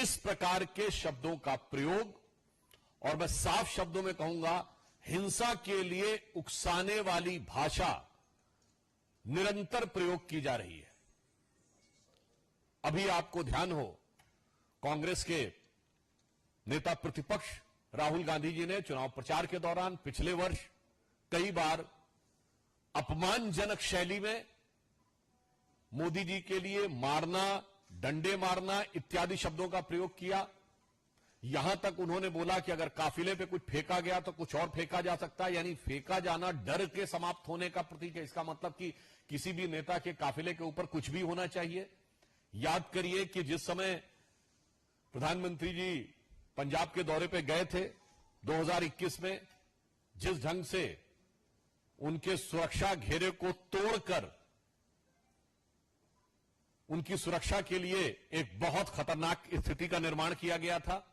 इस प्रकार के शब्दों का प्रयोग, और मैं साफ शब्दों में कहूंगा हिंसा के लिए उकसाने वाली भाषा निरंतर प्रयोग की जा रही है। अभी आपको ध्यान हो, कांग्रेस के नेता प्रतिपक्ष राहुल गांधी जी ने चुनाव प्रचार के दौरान पिछले वर्ष कई बार अपमानजनक शैली में मोदी जी के लिए मारना, डंडे मारना इत्यादि शब्दों का प्रयोग किया। यहां तक उन्होंने बोला कि अगर काफिले पे कुछ फेंका गया तो कुछ और फेंका जा सकता है, यानी फेंका जाना डर के समाप्त होने का प्रतीक है। इसका मतलब कि किसी भी नेता के काफिले के ऊपर कुछ भी होना चाहिए। याद करिए कि जिस समय प्रधानमंत्री जी पंजाब के दौरे पे गए थे 2021 में, जिस ढंग से उनके सुरक्षा घेरे को तोड़कर उनकी सुरक्षा के लिए एक बहुत खतरनाक स्थिति का निर्माण किया गया था।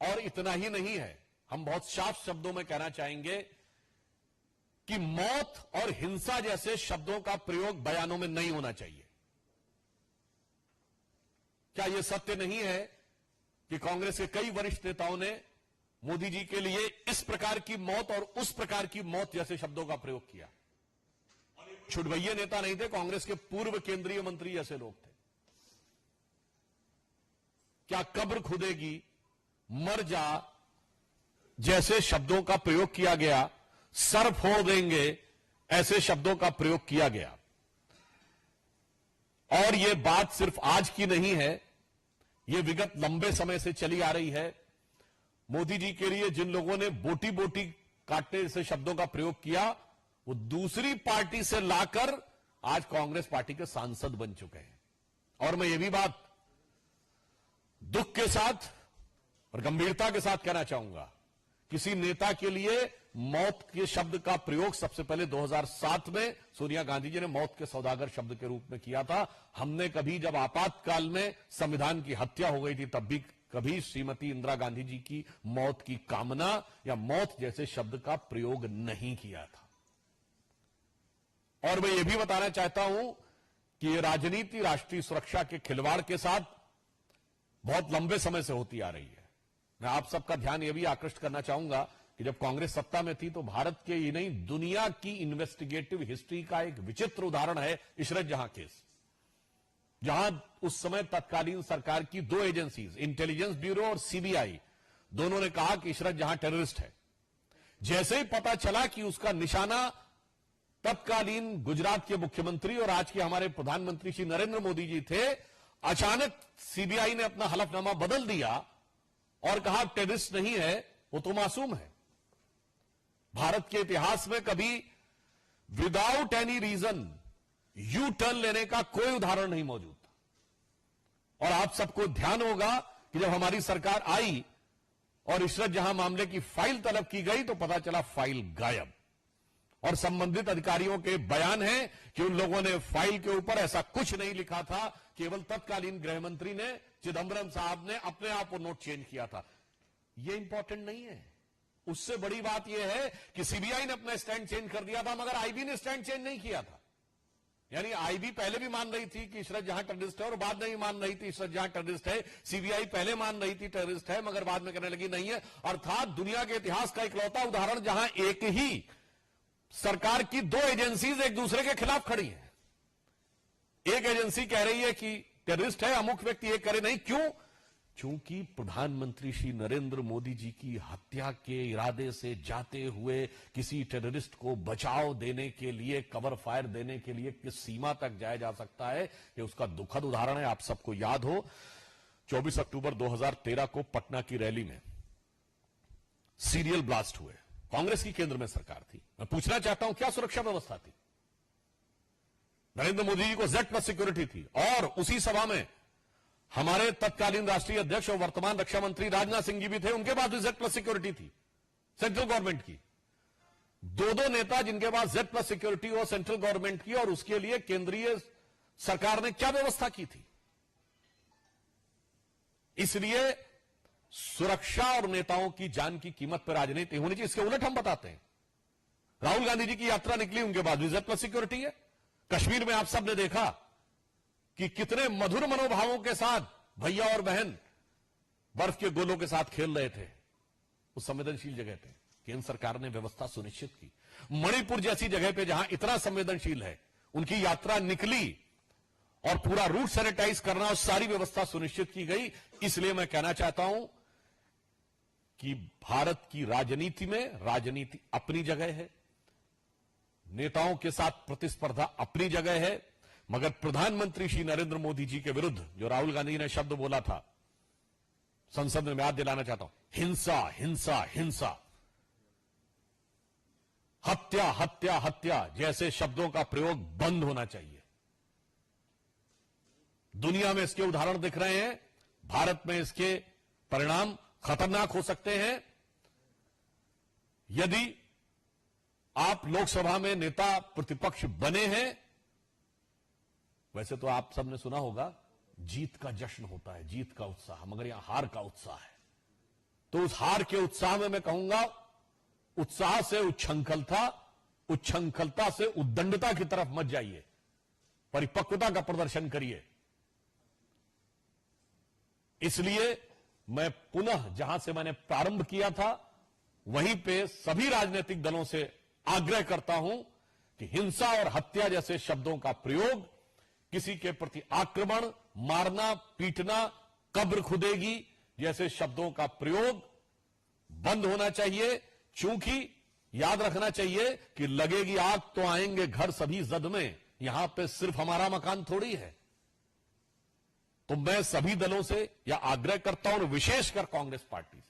और इतना ही नहीं है, हम बहुत साफ शब्दों में कहना चाहेंगे कि मौत और हिंसा जैसे शब्दों का प्रयोग बयानों में नहीं होना चाहिए। क्या यह सत्य नहीं है कि कांग्रेस के कई वरिष्ठ नेताओं ने मोदी जी के लिए इस प्रकार की मौत और उस प्रकार की मौत जैसे शब्दों का प्रयोग किया? छुटभैये नेता नहीं थे, कांग्रेस के पूर्व केंद्रीय मंत्री जैसे लोग थे। क्या कब्र खुदेगी, मर जा जैसे शब्दों का प्रयोग किया गया, सर फोड़ देंगे ऐसे शब्दों का प्रयोग किया गया। और यह बात सिर्फ आज की नहीं है, यह विगत लंबे समय से चली आ रही है। मोदी जी के लिए जिन लोगों ने बोटी बोटी काटने जैसे शब्दों का प्रयोग किया, वो दूसरी पार्टी से लाकर आज कांग्रेस पार्टी के सांसद बन चुके हैं। और मैं ये भी बात दुख के साथ और गंभीरता के साथ कहना चाहूंगा, किसी नेता के लिए मौत के शब्द का प्रयोग सबसे पहले 2007 में सोनिया गांधी जी ने मौत के सौदागर शब्द के रूप में किया था। हमने कभी, जब आपातकाल में संविधान की हत्या हो गई थी, तब भी कभी श्रीमती इंदिरा गांधी जी की मौत की कामना या मौत जैसे शब्द का प्रयोग नहीं किया था। और मैं यह भी बताना चाहता हूं कि यह राजनीति राष्ट्रीय सुरक्षा के खिलवाड़ के साथ बहुत लंबे समय से होती आ रही है। मैं आप सबका ध्यान यह भी आकृष्ट करना चाहूंगा कि जब कांग्रेस सत्ता में थी तो भारत के ही नहीं, दुनिया की इन्वेस्टिगेटिव हिस्ट्री का एक विचित्र उदाहरण है इशरत जहां केस, जहां उस समय तत्कालीन सरकार की दो एजेंसीज, इंटेलिजेंस ब्यूरो और सीबीआई, दोनों ने कहा कि इशरत जहां टेररिस्ट है। जैसे ही पता चला कि उसका निशाना तत्कालीन गुजरात के मुख्यमंत्री और आज के हमारे प्रधानमंत्री श्री नरेंद्र मोदी जी थे, अचानक सीबीआई ने अपना हलफनामा बदल दिया और कहा टेररिस्ट नहीं है, वो तो मासूम है। भारत के इतिहास में कभी without any reason U turn लेने का कोई उदाहरण नहीं मौजूद था। और आप सबको ध्यान होगा कि जब हमारी सरकार आई और इशरत जहां मामले की फाइल तलब की गई तो पता चला फाइल गायब। और संबंधित अधिकारियों के बयान है कि उन लोगों ने फाइल के ऊपर ऐसा कुछ नहीं लिखा था, केवल तत्कालीन गृह मंत्री ने, चिदंबरम साहब ने अपने आप वो नोट चेंज किया था। ये इंपॉर्टेंट नहीं है। उससे बड़ी बात यह है कि सीबीआई ने अपना स्टैंड चेंज कर दिया था, मगर आईबी ने स्टैंड चेंज नहीं किया था। यानी आईबी पहले भी मान रही थी कि इशरत जहां टेररिस्ट है और बाद में भी मान रही थी इशरत जहां टेररिस्ट है। सीबीआई पहले मान रही थी टेररिस्ट है, मगर बाद में कहने लगी नहीं है। अर्थात दुनिया के इतिहास का इकलौता उदाहरण जहां एक ही सरकार की दो एजेंसीज एक दूसरे के खिलाफ खड़ी हैं। एक एजेंसी कह रही है कि टेररिस्ट है अमुक व्यक्ति, एक करे नहीं। क्यों? चूंकि प्रधानमंत्री श्री नरेंद्र मोदी जी की हत्या के इरादे से जाते हुए किसी टेररिस्ट को बचाव देने के लिए, कवर फायर देने के लिए किस सीमा तक जाया जा सकता है, यह उसका दुखद उदाहरण है। आप सबको याद हो 24 अक्टूबर 2013 को पटना की रैली में सीरियल ब्लास्ट हुए। कांग्रेस की केंद्र में सरकार थी। मैं पूछना चाहता हूं क्या सुरक्षा व्यवस्था थी? नरेंद्र मोदी जी को जेड प्लस सिक्योरिटी थी। और उसी सभा में हमारे तत्कालीन राष्ट्रीय अध्यक्ष और वर्तमान रक्षा मंत्री राजनाथ सिंह जी भी थे, उनके पास भी जेड प्लस सिक्योरिटी थी सेंट्रल गवर्नमेंट की। दो नेता जिनके पास जेड प्लस सिक्योरिटी हो सेंट्रल गवर्नमेंट की, और उसके लिए केंद्रीय सरकार ने क्या व्यवस्था की थी? इसलिए सुरक्षा और नेताओं की जान की कीमत पर राजनीति होनी चाहिए। इसके उलट हम बताते हैं, राहुल गांधी जी की यात्रा निकली, उनके बाद भी जेड प्लस सिक्योरिटी है। कश्मीर में आप सब ने देखा कि कितने मधुर मनोभावों के साथ भैया और बहन बर्फ के गोलों के साथ खेल रहे थे, उस संवेदनशील जगह पे केंद्र सरकार ने व्यवस्था सुनिश्चित की। मणिपुर जैसी जगह पे जहां इतना संवेदनशील है, उनकी यात्रा निकली और पूरा रूट सैनिटाइज करना और सारी व्यवस्था सुनिश्चित की गई। इसलिए मैं कहना चाहता हूं कि भारत की राजनीति में राजनीति अपनी जगह है, नेताओं के साथ प्रतिस्पर्धा अपनी जगह है, मगर प्रधानमंत्री श्री नरेंद्र मोदी जी के विरुद्ध जो राहुल गांधी ने शब्द बोला था, संसद में मैं याद दिलाना चाहता हूं, हिंसा हिंसा हिंसा, हत्या हत्या हत्या जैसे शब्दों का प्रयोग बंद होना चाहिए। दुनिया में इसके उदाहरण दिख रहे हैं, भारत में इसके परिणाम खतरनाक हो सकते हैं। यदि आप लोकसभा में नेता प्रतिपक्ष बने हैं, वैसे तो आप सबने सुना होगा जीत का जश्न होता है, जीत का उत्साह, मगर यहां हार का उत्साह है। तो उस हार के उत्साह में मैं कहूंगा, उत्साह से उच्छृंखलता, उच्छृंखलता से उद्दंडता की तरफ मत जाइए, परिपक्वता का प्रदर्शन करिए। इसलिए मैं पुनः जहां से मैंने प्रारंभ किया था, वहीं पे सभी राजनीतिक दलों से आग्रह करता हूं कि हिंसा और हत्या जैसे शब्दों का प्रयोग, किसी के प्रति आक्रमण, मारना, पीटना, कब्र खुदेगी जैसे शब्दों का प्रयोग बंद होना चाहिए। चूंकि याद रखना चाहिए कि लगेगी आग तो आएंगे घर सभी जद में, यहां पे सिर्फ हमारा मकान थोड़ी है। तो मैं सभी दलों से यह आग्रह करता हूं, और विशेषकर कांग्रेस पार्टी से,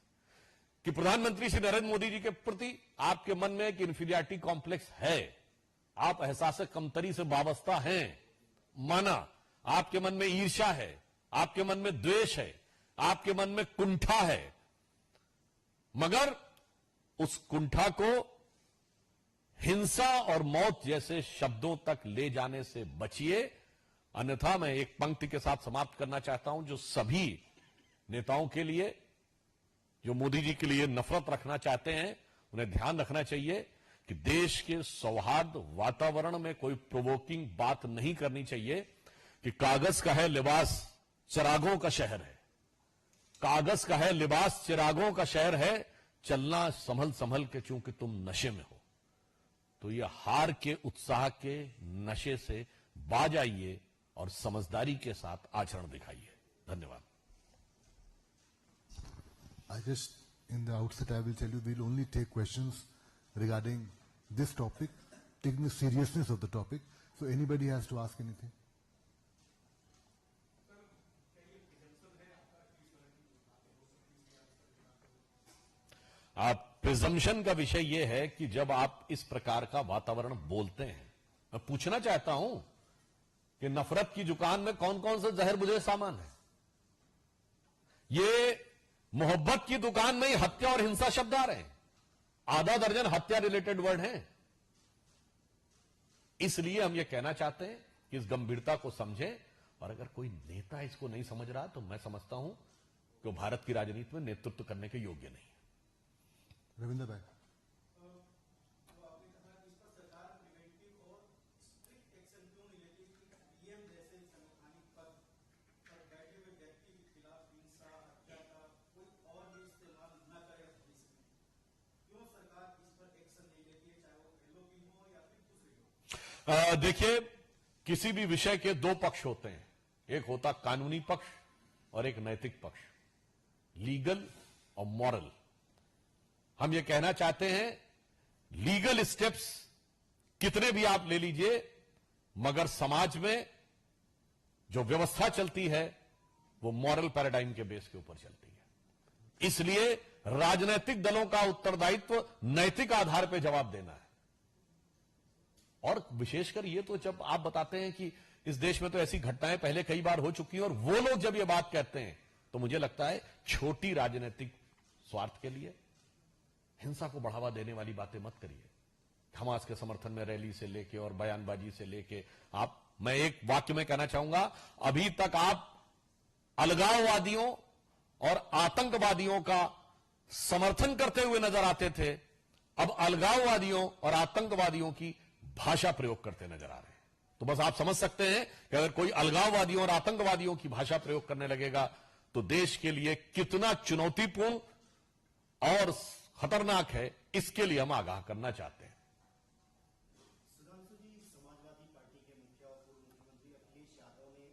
कि प्रधानमंत्री श्री नरेंद्र मोदी जी के प्रति आपके मन में एक इंफीरियरिटी कॉम्प्लेक्स है, आप एहसास कमतरी से वाबस्ता हैं, माना, आपके मन में ईर्ष्या है, आपके मन में द्वेष है, आपके मन में कुंठा है, मगर उस कुंठा को हिंसा और मौत जैसे शब्दों तक ले जाने से बचिए। अन्यथा मैं एक पंक्ति के साथ समाप्त करना चाहता हूं, जो सभी नेताओं के लिए, जो मोदी जी के लिए नफरत रखना चाहते हैं, उन्हें ध्यान रखना चाहिए कि देश के सौहार्द वातावरण में कोई प्रोवोकिंग बात नहीं करनी चाहिए कि कागज का है लिबास चिरागों का शहर है, कागज का है लिबास चिरागों का शहर है, चलना संभल संभल के चूंकि तुम नशे में हो। तो यह हार के उत्साह के नशे से बाज आइए और समझदारी के साथ आचरण दिखाइए। धन्यवाद। I just, in the outset, I will tell you, we'll only take questions regarding this topic, taking the seriousness of the topic. So anybody has to ask anything. आप प्रिजम्पशन का विषय यह है कि जब आप इस प्रकार का वातावरण बोलते हैं, मैं पूछना चाहता हूं कि नफरत की दुकान में कौन कौन से जहर बुझे सामान है? ये मोहब्बत की दुकान में ही हत्या और हिंसा शब्द आ रहे हैं, आधा दर्जन हत्या रिलेटेड वर्ड हैं। इसलिए हम ये कहना चाहते हैं कि इस गंभीरता को समझें, और अगर कोई नेता इसको नहीं समझ रहा तो मैं समझता हूं कि वो भारत की राजनीति में नेतृत्व करने के योग्य नहीं है। रविंद्र भाई, देखिए, किसी भी विषय के दो पक्ष होते हैं, एक होता कानूनी पक्ष और एक नैतिक पक्ष, लीगल और मॉरल। हम ये कहना चाहते हैं, लीगल स्टेप्स कितने भी आप ले लीजिए, मगर समाज में जो व्यवस्था चलती है वो मॉरल पैराडाइम के बेस के ऊपर चलती है। इसलिए राजनीतिक दलों का उत्तरदायित्व नैतिक आधार पर जवाब देना है। और विशेषकर ये तो जब आप बताते हैं कि इस देश में तो ऐसी घटनाएं पहले कई बार हो चुकी हैं, और वो लोग जब ये बात कहते हैं तो मुझे लगता है छोटी राजनीतिक स्वार्थ के लिए हिंसा को बढ़ावा देने वाली बातें मत करिए। हमास के समर्थन में रैली से लेके और बयानबाजी से लेके आप, मैं एक वाक्य में कहना चाहूंगा, अभी तक आप अलगाववादियों और आतंकवादियों का समर्थन करते हुए नजर आते थे, अब अलगाववादियों और आतंकवादियों की भाषा प्रयोग करते नजर आ रहे हैं। तो बस आप समझ सकते हैं कि अगर कोई अलगाववादियों और आतंकवादियों की भाषा प्रयोग करने लगेगा तो देश के लिए कितना चुनौतीपूर्ण और खतरनाक है, इसके लिए हम आगाह करना चाहते हैं। सुधांशु जी, समाजवादी पार्टी के मुखिया और पूर्व मुख्यमंत्री अखिलेश यादव ने